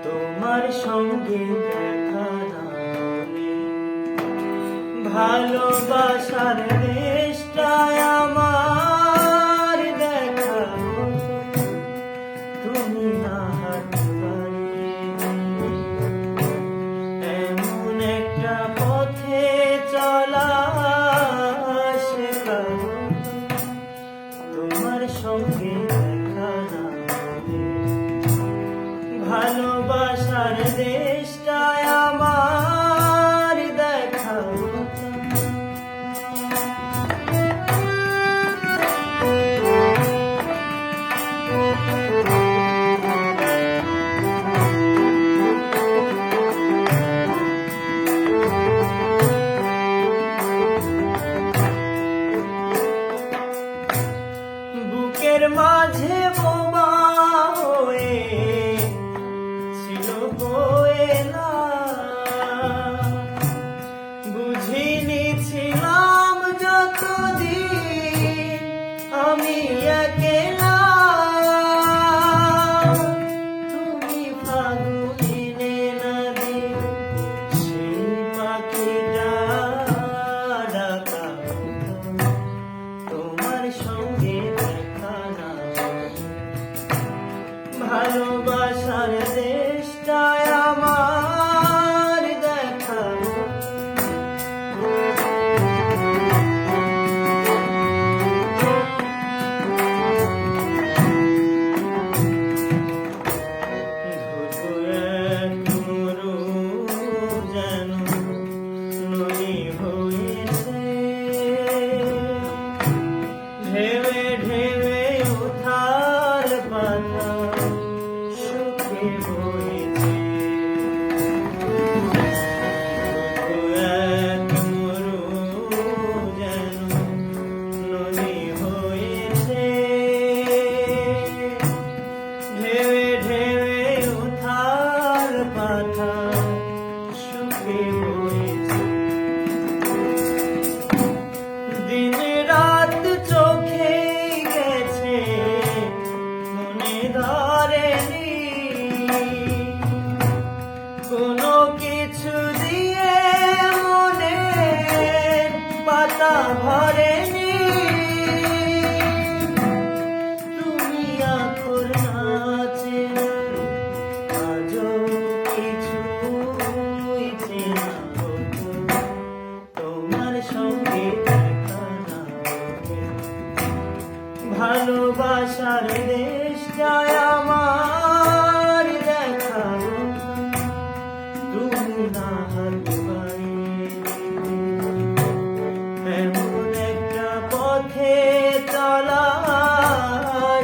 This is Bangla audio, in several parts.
তোমার সঙ্গে দেখা না হলে ভালোবাসার দেশটায় আমার দেখা হতো, তুমি না হাঁটতে এমন একটা পথে চলা শেখা হতো, তোমার সঙ্গে দেখা না হলে ভালোবাসার দেশটায় আমার দেখা হতো। বুকের মাঝে বোমা হয়ে ছিল কোয়েলা, বুঝিনি ছিলাম যতদিন আমি একলা, তুমি ফাগুনে নদী সেই পাখিটা ডাকা হতো, তোমার সঙ্গে দেখা না ভালোবাসার দেশটায় আমার দেখা যেন নদী হয়েছে, ঢেবে ঢেবে উঠার পাতা সুখে বইছে, এক মরু যেন নদী হয়েছে, ঢেবে ঢেবে উঠার পাতা সুখে বইছে, দিন রাত চোখে গেছে মনে ধরেনি, কোনো কিছু দিয়ে মনে পাতা ভরেনি, তুমি আখর নাচে আজও কিছুই চেনা হতো, তোমার সঙ্গে দেখা না হলে ভালোবাসার দেশটায় আমার দেখা হতো, তুমি না হাঁটতে এমন একটা পথে চলা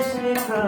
শেখা।